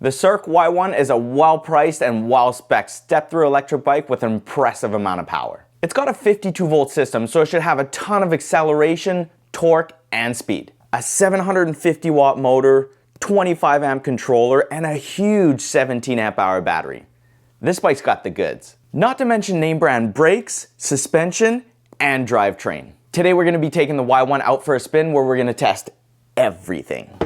The Cirq Y1 is a well-priced and well-spec'd step-through electric bike with an impressive amount of power. It's got a 52-volt system, so it should have a ton of acceleration, torque, and speed. A 750-watt motor, 25-amp controller, and a huge 17-amp-hour battery. This bike's got the goods. Not to mention name-brand brakes, suspension, and drivetrain. Today we're going to be taking the Y1 out for a spin where we're going to test everything.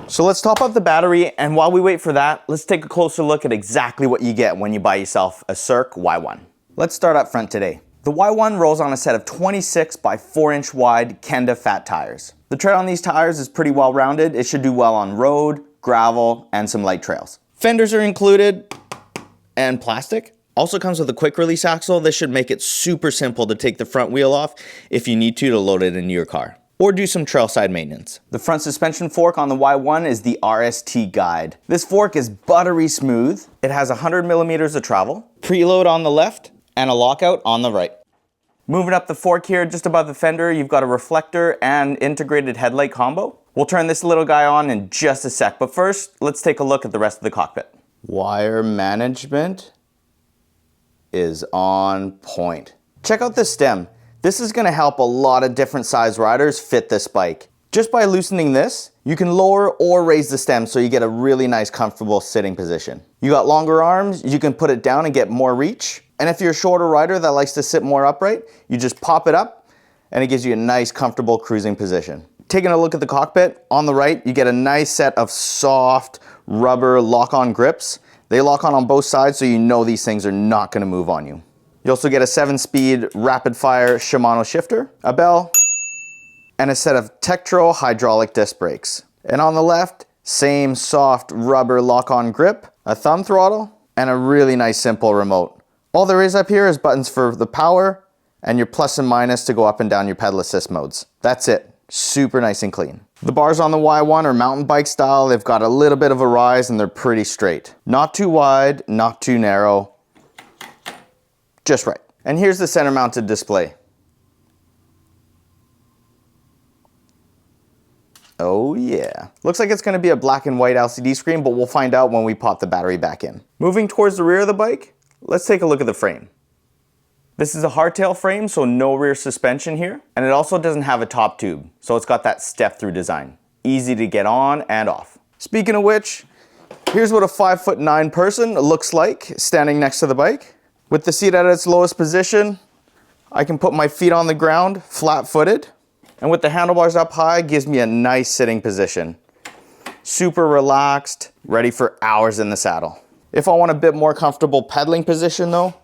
So let's top up the battery, and while we wait for that, let's take a closer look at exactly what you get when you buy yourself a Cirq Y1. Let's start up front today. The Y1 rolls on a set of 26 by 4-inch wide Kenda fat tires. The tread on these tires is pretty well rounded. It should do well on road, gravel, and some light trails. Fenders are included, and plastic. Also comes with a quick release axle. This should make it super simple to take the front wheel off if you need to load it into your car, or do some trail side maintenance. The front suspension fork on the Y1 is the RST Guide. This fork is buttery smooth. It has 100 millimeters of travel, preload on the left, and a lockout on the right. Moving up the fork here, just above the fender, you've got a reflector and integrated headlight combo. We'll turn this little guy on in just a sec, but first, let's take a look at the rest of the cockpit. Wire management is on point. Check out this stem. This is going to help a lot of different size riders fit this bike. Just by loosening this, you can lower or raise the stem so you get a really nice comfortable sitting position. You got longer arms, you can put it down and get more reach. And if you're a shorter rider that likes to sit more upright, you just pop it up and it gives you a nice comfortable cruising position. Taking a look at the cockpit, on the right you get a nice set of soft rubber lock-on grips. They lock on both sides so you know these things are not going to move on you. You also get a 7-speed rapid-fire Shimano shifter, a bell, and a set of Tektro hydraulic disc brakes. And on the left, same soft rubber lock-on grip, a thumb throttle, and a really nice simple remote. All there is up here is buttons for the power and your plus and minus to go up and down your pedal assist modes. That's it. Super nice and clean. The bars on the Y1 are mountain bike style. They've got a little bit of a rise and they're pretty straight. Not too wide, not too narrow. Just right. And here's the center mounted display. Oh yeah. Looks like it's going to be a black and white LCD screen, but we'll find out when we pop the battery back in. Moving towards the rear of the bike, let's take a look at the frame. This is a hardtail frame, so no rear suspension here. And it also doesn't have a top tube, so it's got that step-through design. Easy to get on and off. Speaking of which, here's what a 5'9" person looks like standing next to the bike. With the seat at its lowest position, I can put my feet on the ground, flat-footed. And with the handlebars up high, gives me a nice sitting position. Super relaxed, ready for hours in the saddle. If I want a bit more comfortable pedaling position though,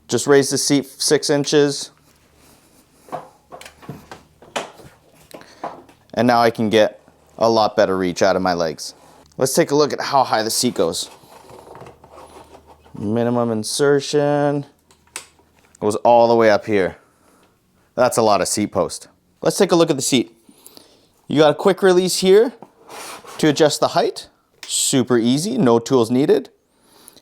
just raise the seat 6 inches. And now I can get a lot better reach out of my legs. Let's take a look at how high the seat goes. Minimum insertion goes all the way up here. That's a lot of seat post. Let's take a look at the seat. You got a quick release here to adjust the height. Super easy, no tools needed.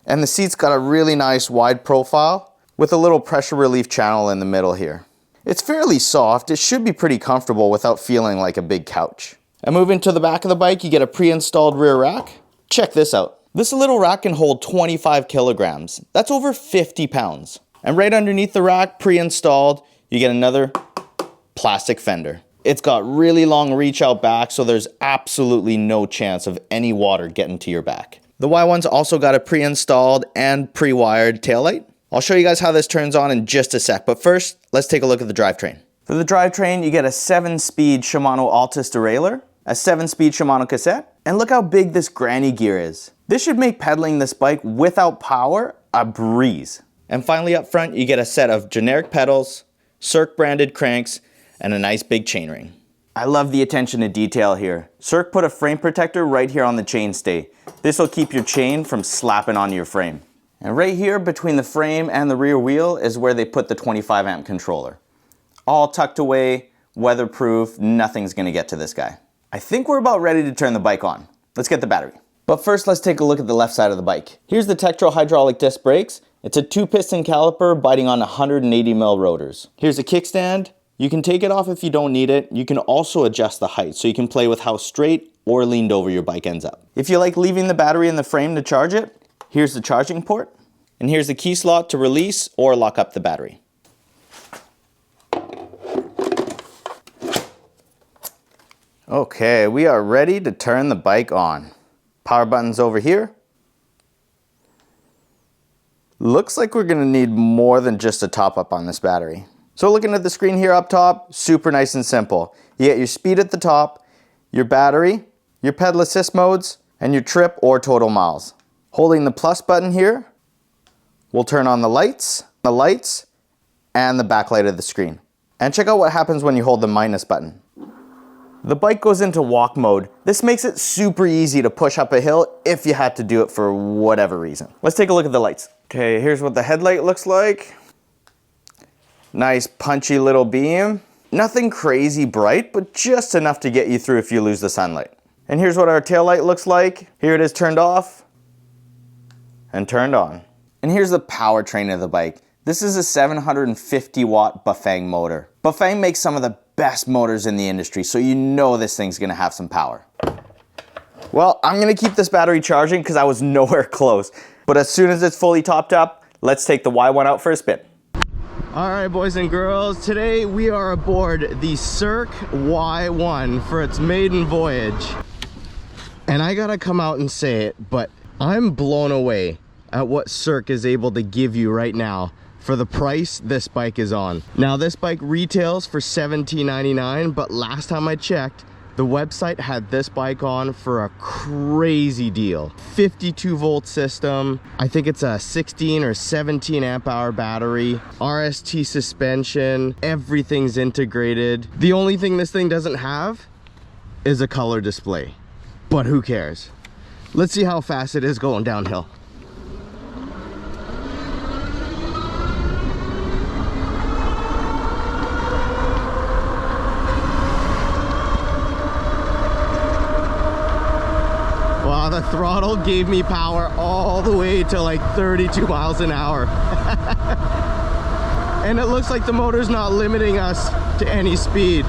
And the seat's got a really nice wide profile with a little pressure relief channel in the middle here. It's fairly soft. It should be pretty comfortable without feeling like a big couch. And moving to the back of the bike, you get a pre-installed rear rack. Check this out. This little rack can hold 25 kilograms. That's over 50 pounds. And right underneath the rack, pre-installed, you get another plastic fender. It's got really long reach out back, so there's absolutely no chance of any water getting to your back. The Y1's also got a pre-installed and pre-wired taillight. I'll show you guys how this turns on in just a sec, but first, let's take a look at the drivetrain. For the drivetrain, you get a 7-speed Shimano Altus derailleur, a 7-speed Shimano cassette, and look how big this granny gear is. This should make pedaling this bike without power a breeze. And finally up front, you get a set of generic pedals, Circ branded cranks, and a nice big chainring. I love the attention to detail here. Circ put a frame protector right here on the chainstay. This will keep your chain from slapping onto your frame. And right here between the frame and the rear wheel is where they put the 25 amp controller. All tucked away, weatherproof, nothing's gonna get to this guy. I think we're about ready to turn the bike on. Let's get the battery. But first, let's take a look at the left side of the bike. Here's the Tektro hydraulic disc brakes. It's a 2-piston caliper biting on 180 mil rotors. Here's a kickstand. You can take it off if you don't need it. You can also adjust the height, so you can play with how straight or leaned over your bike ends up. If you like leaving the battery in the frame to charge it, here's the charging port, and here's the key slot to release or lock up the battery. Okay, we are ready to turn the bike on. Power button's over here. Looks like we're gonna need more than just a top up on this battery. So looking at the screen here up top, super nice and simple. You get your speed at the top, your battery, your pedal assist modes, and your trip or total miles. Holding the plus button here will turn on the lights, and the backlight of the screen. And check out what happens when you hold the minus button. The bike goes into walk mode. This makes it super easy to push up a hill if you had to do it for whatever reason. Let's take a look at the lights. Okay, here's what the headlight looks like. Nice punchy little beam. Nothing crazy bright, but just enough to get you through if you lose the sunlight. And here's what our tail light looks like. Here it is turned off and turned on. And here's the powertrain of the bike. This is a 750 watt Bafang motor. Bafang makes some of the best motors in the industry, so you know this thing's gonna have some power. Well, I'm gonna keep this battery charging because I was nowhere close. But as soon as it's fully topped up, let's take the Y1 out for a spin. All right, boys and girls, today we are aboard the Cirq Y1 for its maiden voyage. And I gotta come out and say it, but I'm blown away at what Cirq is able to give you right now for the price this bike is on. Now this bike retails for $17.99, but last time I checked, the website had this bike on for a crazy deal. 52 volt system. I think it's a 16 or 17 amp hour battery, RST suspension, everything's integrated. The only thing this thing doesn't have is a color display, but who cares? Let's see how fast it is going downhill. Wow, the throttle gave me power all the way to like 32 miles an hour. And it looks like the motor's not limiting us to any speed.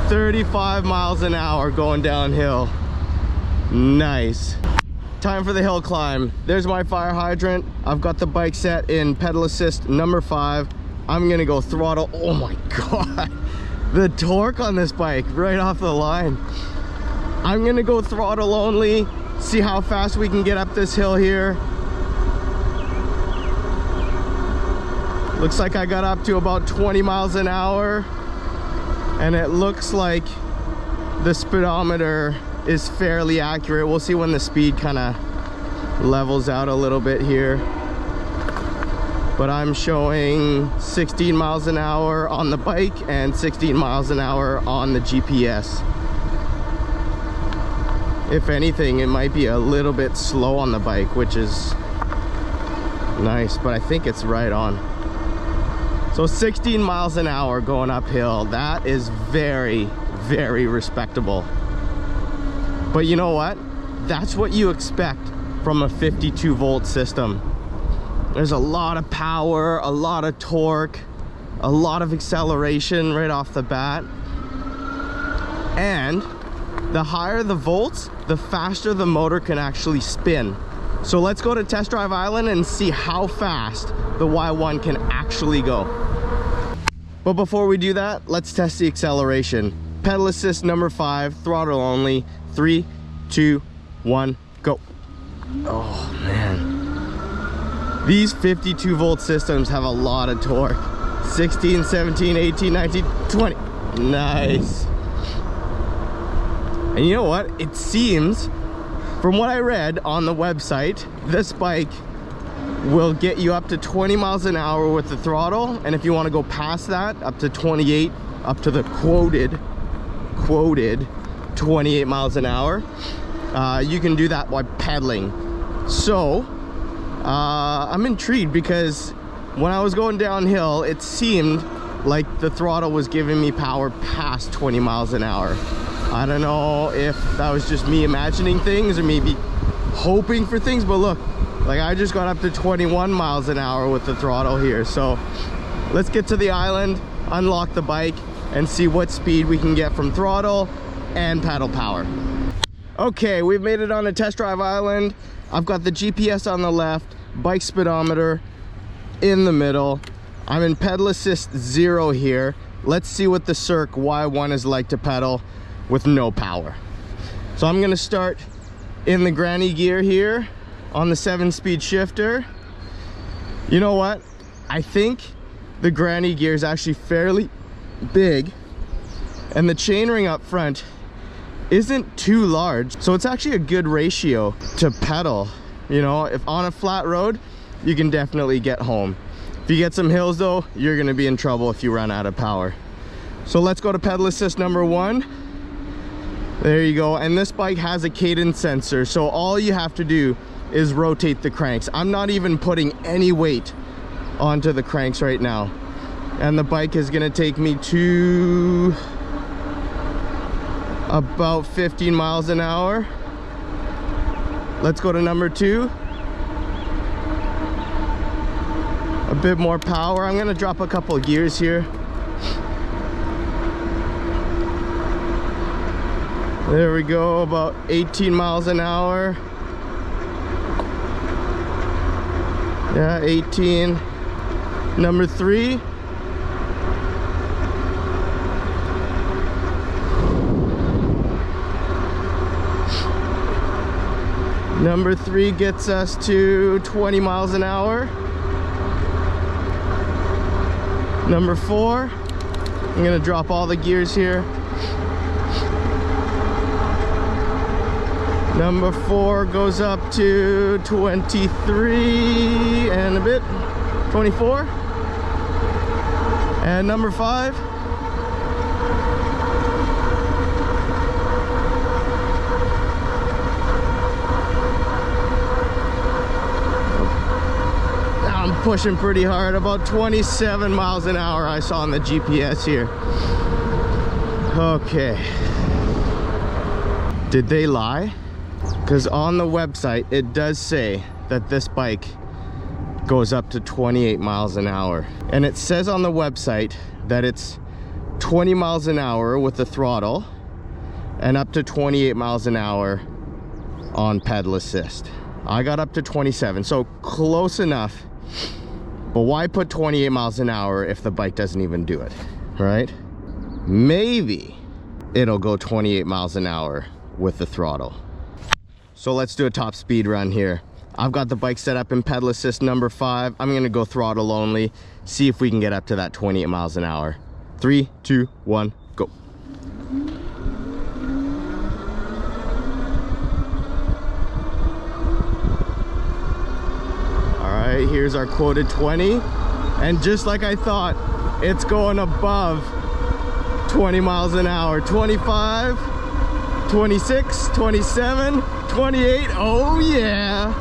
35 miles an hour going downhill. Nice. Time for the hill climb. There's my fire hydrant. I've got the bike set in pedal assist number 5. I'm gonna go throttle. Oh my God. The torque on this bike right off the line. I'm gonna go throttle only. See how fast we can get up this hill here. Looks like I got up to about 20 miles an hour, and it looks like the speedometer is fairly accurate. We'll see when the speed kind of levels out a little bit here, but I'm showing 16 miles an hour on the bike and 16 miles an hour on the GPS. If anything, it might be a little bit slow on the bike, which is nice, but I think it's right on. So 16 miles an hour going uphill, that is very, very respectable. But you know what? That's what you expect from a 52 volt system. There's a lot of power, a lot of torque, a lot of acceleration right off the bat. And the higher the volts, the faster the motor can actually spin. So let's go to Test Drive Island and see how fast the Y1 can actually go. But before we do that, let's test the acceleration. Pedal assist number 5, throttle only. 3, 2, 1, go. Oh man. These 52 volt systems have a lot of torque. 16, 17, 18, 19, 20. Nice. And you know what? It seems, from what I read on the website, this bike will get you up to 20 miles an hour with the throttle. And if you want to go past that, up to 28, up to the quoted 28 miles an hour, you can do that by pedaling. So, I'm intrigued because when I was going downhill, it seemed like the throttle was giving me power past 20 miles an hour. I don't know if that was just me imagining things or maybe hoping for things, but look, like I just got up to 21 miles an hour with the throttle here. So let's get to the island, unlock the bike, and see what speed we can get from throttle and pedal power. Okay, we've made it on a test drive island. I've got the GPS on the left, bike speedometer in the middle. I'm in pedal assist 0 here. Let's see what the Cirq Y1 is like to pedal with no power. So I'm gonna start in the granny gear here on the 7-speed shifter. You know what? I think the granny gear is actually fairly big, and the chainring up front isn't too large, so it's actually a good ratio to pedal. You know, if on a flat road, you can definitely get home. If you get some hills though, you're gonna be in trouble if you run out of power. So let's go to pedal assist number 1. There you go. And this bike has a cadence sensor, so all you have to do is rotate the cranks. I'm not even putting any weight onto the cranks right now, and the bike is gonna take me to about 15 miles an hour. Let's go to number 2. A bit more power. I'm gonna drop a couple of gears here. There we go, about 18 miles an hour. Yeah, 18. Number 3. Number 3 gets us to 20 miles an hour. Number 4, I'm gonna drop all the gears here. Number 4 goes up to 23 and a bit, 24. And number 5. Pushing pretty hard, about 27 miles an hour I saw on the GPS here. Okay. Did they lie? Because on the website it does say that this bike goes up to 28 miles an hour. And it says on the website that it's 20 miles an hour with the throttle and up to 28 miles an hour on pedal assist. I got up to 27, so close enough. But why put 28 miles an hour if the bike doesn't even do it, right? Maybe it'll go 28 miles an hour with the throttle. So let's do a top speed run here. I've got the bike set up in pedal assist number 5. I'm gonna go throttle only, see if we can get up to that 28 miles an hour. 3, 2, 1, go. Here's our quoted 20, and just like I thought, it's going above 20 miles an hour. 25, 26, 27, 28. Oh yeah,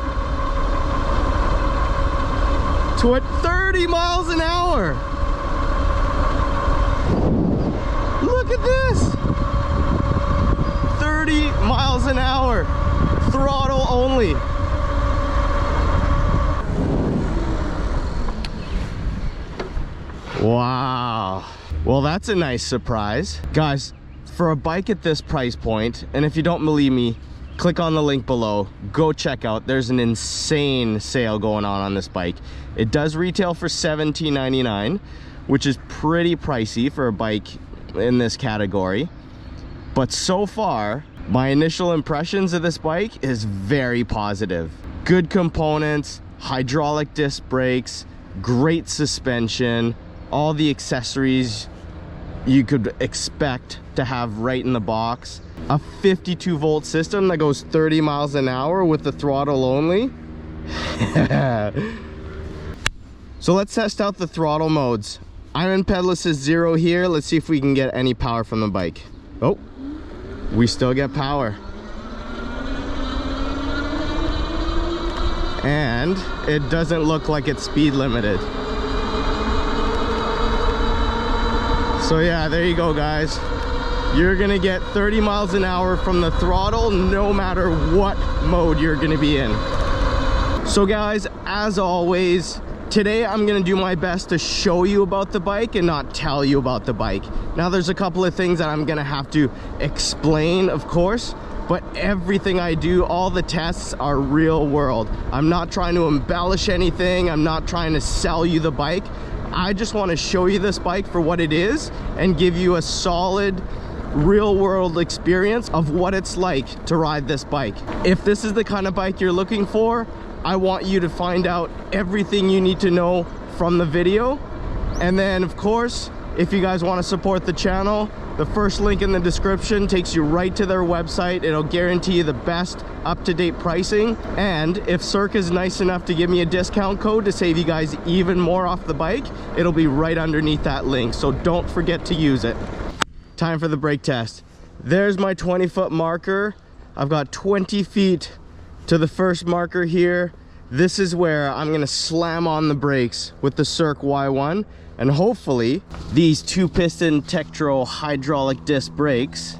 30 miles an hour. Look at this, 30 miles an hour, throttle only. Wow. Well, that's a nice surprise. Guys, for a bike at this price point, and if you don't believe me, click on the link below, go check out. There's an insane sale going on this bike. It does retail for $17.99, which is pretty pricey for a bike in this category. But so far, my initial impressions of this bike is very positive. Good components, hydraulic disc brakes, great suspension, all the accessories you could expect to have right in the box. A 52 volt system that goes 30 miles an hour with the throttle only. So let's test out the throttle modes. I'm in pedal assist 0 here. Let's see if we can get any power from the bike. Oh, we still get power. And it doesn't look like it's speed limited. So yeah, there you go guys. You're gonna get 30 miles an hour from the throttle no matter what mode you're gonna be in. So guys, as always, today I'm gonna do my best to show you about the bike and not tell you about the bike. Now there's a couple of things that I'm gonna have to explain, of course, but everything I do, all the tests are real world. I'm not trying to embellish anything. I'm not trying to sell you the bike. I just want to show you this bike for what it is and give you a solid real world experience of what it's like to ride this bike. If this is the kind of bike you're looking for, I want you to find out everything you need to know from the video. And then of course, if you guys want to support the channel, the first link in the description takes you right to their website. It'll guarantee you the best up-to-date pricing. And if Circ is nice enough to give me a discount code to save you guys even more off the bike, it'll be right underneath that link. So don't forget to use it. Time for the brake test. There's my 20-foot marker. I've got 20 feet to the first marker here. This is where I'm gonna slam on the brakes with the Cirq Y1. And hopefully these 2-piston Tektro hydraulic disc brakes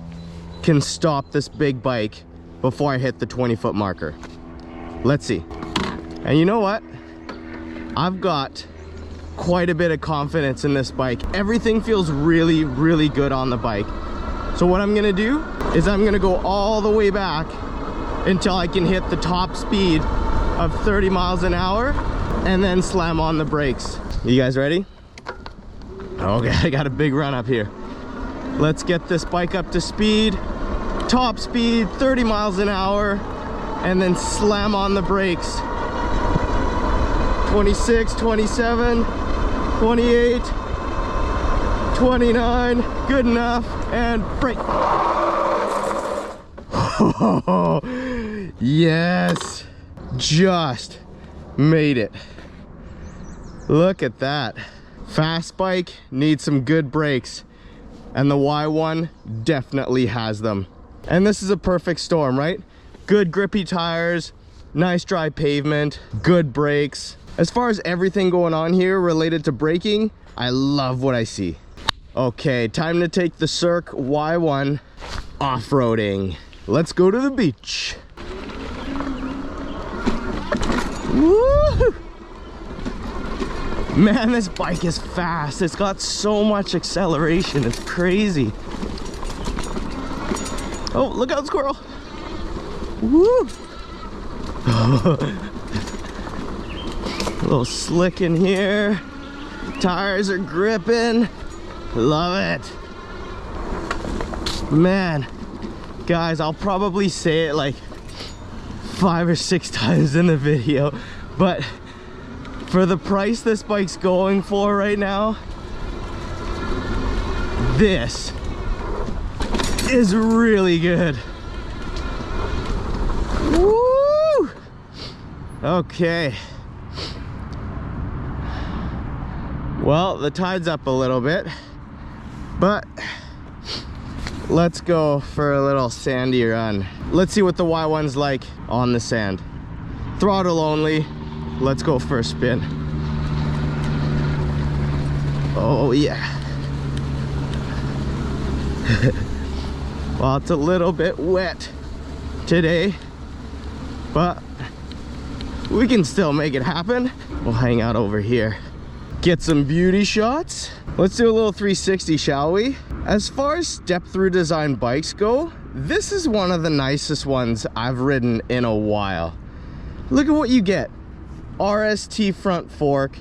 can stop this big bike before I hit the 20-foot marker. Let's see. And you know what? I've got quite a bit of confidence in this bike. Everything feels really, really good on the bike. So what I'm gonna do is I'm gonna go all the way back until I can hit the top speed of 30 miles an hour and then slam on the brakes. You guys ready? Okay, I got a big run up here. Let's get this bike up to speed. Top speed, 30 miles an hour, and then slam on the brakes. 26, 27, 28, 29, good enough, and brake. Oh, yes, just made it. Look at that. Fast bike needs some good brakes, and the Y1 definitely has them. And this is a perfect storm, right? Good grippy tires, nice dry pavement, good brakes. As far as everything going on here related to braking, I love what I see. Okay, time to take the Cirq Y1 off-roading. Let's go to the beach. Woo! Man, this bike is fast. It's got so much acceleration. It's crazy. Oh, look out, squirrel. Woo! A little slick in here. Tires are gripping. Love it. Man, guys, I'll probably say it like 5 or 6 times in the video, but for the price this bike's going for right now, this is really good. Woo! Okay. Well, the tide's up a little bit, but let's go for a little sandy run. Let's see what the Y1's like on the sand. Throttle only. Let's go for a spin. Oh yeah. Well, it's a little bit wet today, but we can still make it happen. We'll hang out over here, get some beauty shots. Let's do a little 360, shall we? As far as step-through design bikes go, this is one of the nicest ones I've ridden in a while. Look at what you get. RST front fork,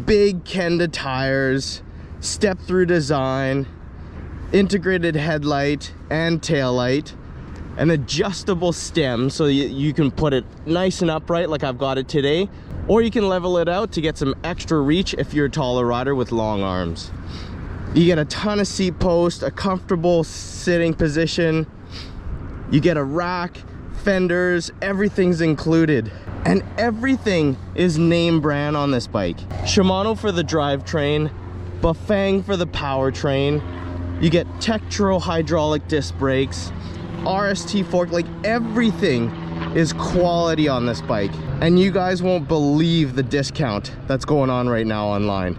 big Kenda tires, step-through design, integrated headlight and tail light, an adjustable stem so you can put it nice and upright like I've got it today, or you can level it out to get some extra reach if you're a taller rider with long arms. You get a ton of seat post, a comfortable sitting position, you get a rack, fenders, everything's included. And everything is name brand on this bike. Shimano for the drivetrain, Bafang for the powertrain. You get Tektro hydraulic disc brakes, RST fork, like everything is quality on this bike. And you guys won't believe the discount that's going on right now online.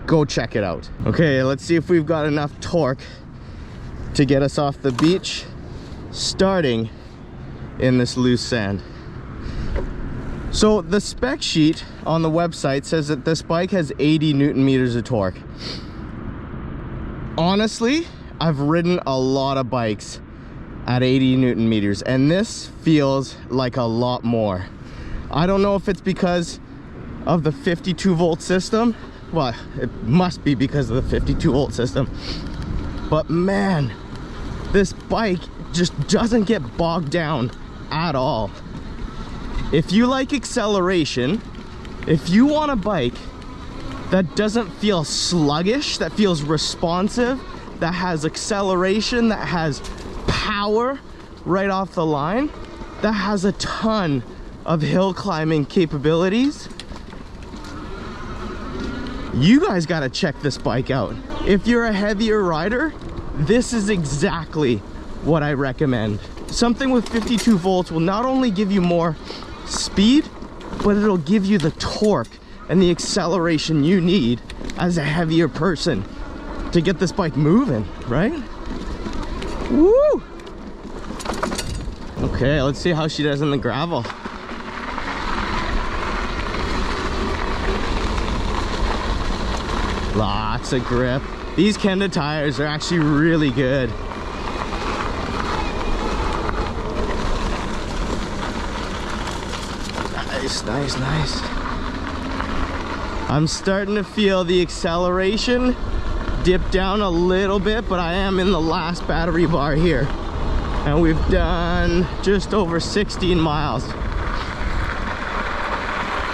Go check it out. Okay, let's see if we've got enough torque to get us off the beach, starting in this loose sand. So the spec sheet on the website says that this bike has 80 Newton meters of torque. Honestly, I've ridden a lot of bikes at 80 Newton meters, and this feels like a lot more. I don't know if it's because of the 52 volt system. Well, it must be because of the 52 volt system, but man, this bike just doesn't get bogged down at all. If you like acceleration, if you want a bike that doesn't feel sluggish, that feels responsive, that has acceleration, that has power right off the line, that has a ton of hill climbing capabilities, you guys gotta check this bike out. If you're a heavier rider, this is exactly what I recommend. Something with 52 volts will not only give you more speed, but it'll give you the torque and the acceleration you need as a heavier person to get this bike moving, right? Woo! Okay, let's see how she does in the gravel. Lots of grip. These Kenda tires are actually really good. Nice, nice, nice. I'm starting to feel the acceleration dip down a little bit, but I am in the last battery bar here. And we've done just over 16 miles.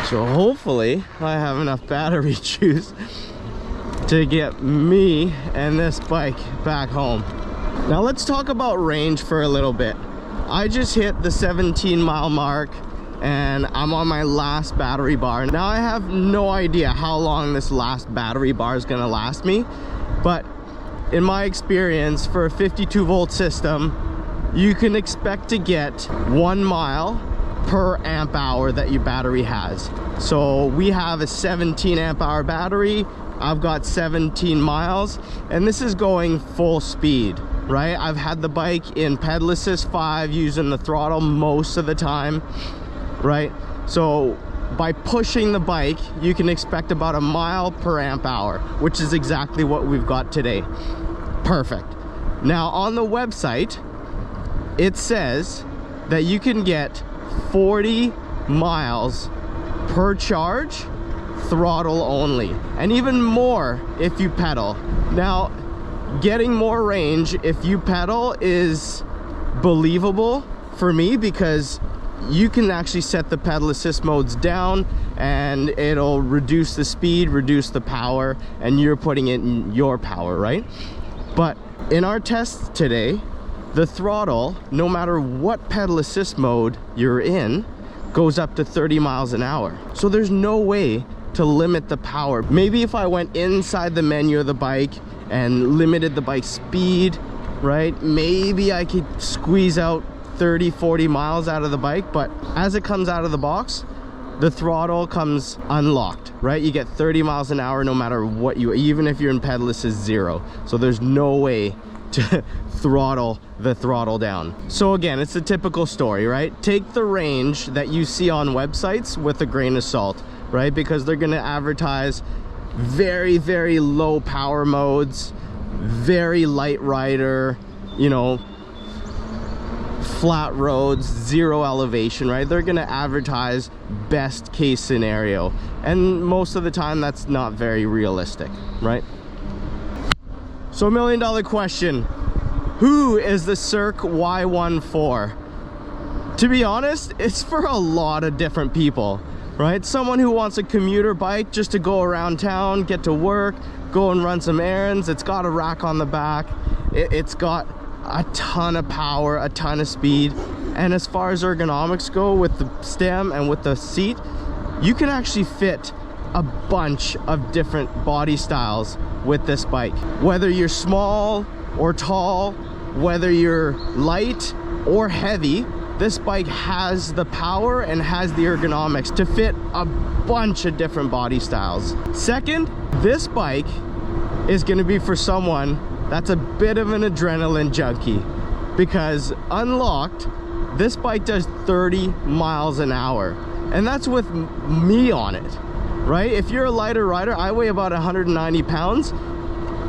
So hopefully I have enough battery juice to get me and this bike back home. Now let's talk about range for a little bit. I just hit the 17-mile mark and I'm on my last battery bar. Now I have no idea how long this last battery bar is gonna last me, but in my experience, for a 52 volt system, you can expect to get 1 mile per amp hour that your battery has. So we have a 17 amp hour battery. I've got 17 miles, and this is going full speed, right? I've had the bike in pedal assist 5 using the throttle most of the time, right? So by pushing the bike, you can expect about 1 mile per amp hour, which is exactly what we've got today. Perfect. Now on the website, it says that you can get 40 miles per charge, throttle only, and even more if you pedal. Now, getting more range if you pedal is believable for me, because you can actually set the pedal assist modes down and it'll reduce the speed, reduce the power, and you're putting it in your power, right? But in our test today, the throttle, no matter what pedal assist mode you're in, goes up to 30 miles an hour. So there's no way to limit the power. Maybe if I went inside the menu of the bike and limited the bike's speed, right? Maybe I could squeeze out 30, 40 miles out of the bike, but as it comes out of the box, the throttle comes unlocked, right? You get 30 miles an hour no matter what even if you're in pedal assist 0. So there's no way to throttle the throttle down. So again, it's a typical story, right? Take the range that you see on websites with a grain of salt, right? Because they're gonna advertise very, very low power modes, very light rider, you know, flat roads, 0 elevation, right? They're gonna advertise best case scenario, and most of the time that's not very realistic, right? So $1 million question, who is the Cirq Y1 for? To be honest, it's for a lot of different people, right? Someone who wants a commuter bike just to go around town, get to work, go and run some errands. It's got a rack on the back. It's got a ton of power, a ton of speed. And as far as ergonomics go, with the stem and with the seat, you can actually fit a bunch of different body styles with this bike. Whether you're small or tall, whether you're light or heavy, this bike has the power and has the ergonomics to fit a bunch of different body styles. Second, this bike is going to be for someone that's a bit of an adrenaline junkie, because unlocked, this bike does 30 miles an hour, and that's with me on it, right? If you're a lighter rider, I weigh about 190 pounds.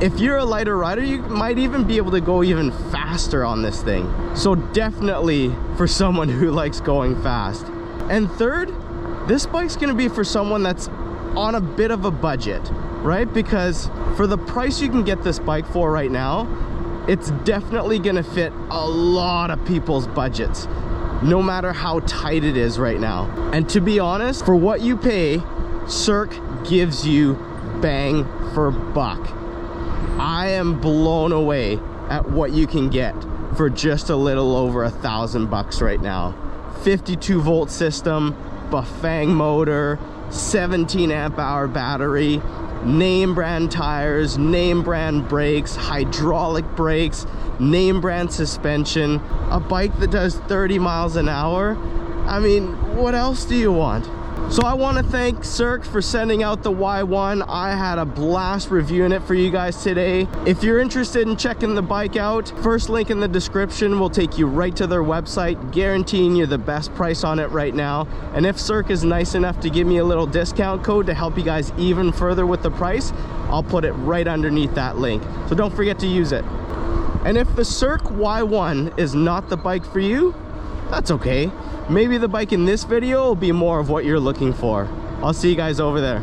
if you're a lighter rider, you might even be able to go even faster on this thing. So definitely for someone who likes going fast. And third, this bike's gonna be for someone that's on a bit of a budget, right? Because for the price you can get this bike for right now, it's definitely gonna fit a lot of people's budgets, no matter how tight it is right now. And to be honest, for what you pay, Circ gives you bang for buck. I am blown away at what you can get for just a little over $1,000 right now. 52 volt system, Bafang motor, 17 amp hour battery, name brand tires, name brand brakes, hydraulic brakes, name brand suspension, a bike that does 30 miles an hour. I mean, what else do you want? So I want to thank Circ for sending out the Y1. I had a blast reviewing it for you guys today. If you're interested in checking the bike out, first link in the description will take you right to their website, guaranteeing you the best price on it right now. And if Circ is nice enough to give me a little discount code to help you guys even further with the price, I'll put it right underneath that link. So don't forget to use it. And if the Circ Y1 is not the bike for you, that's okay. Maybe the bike in this video will be more of what you're looking for. I'll see you guys over there.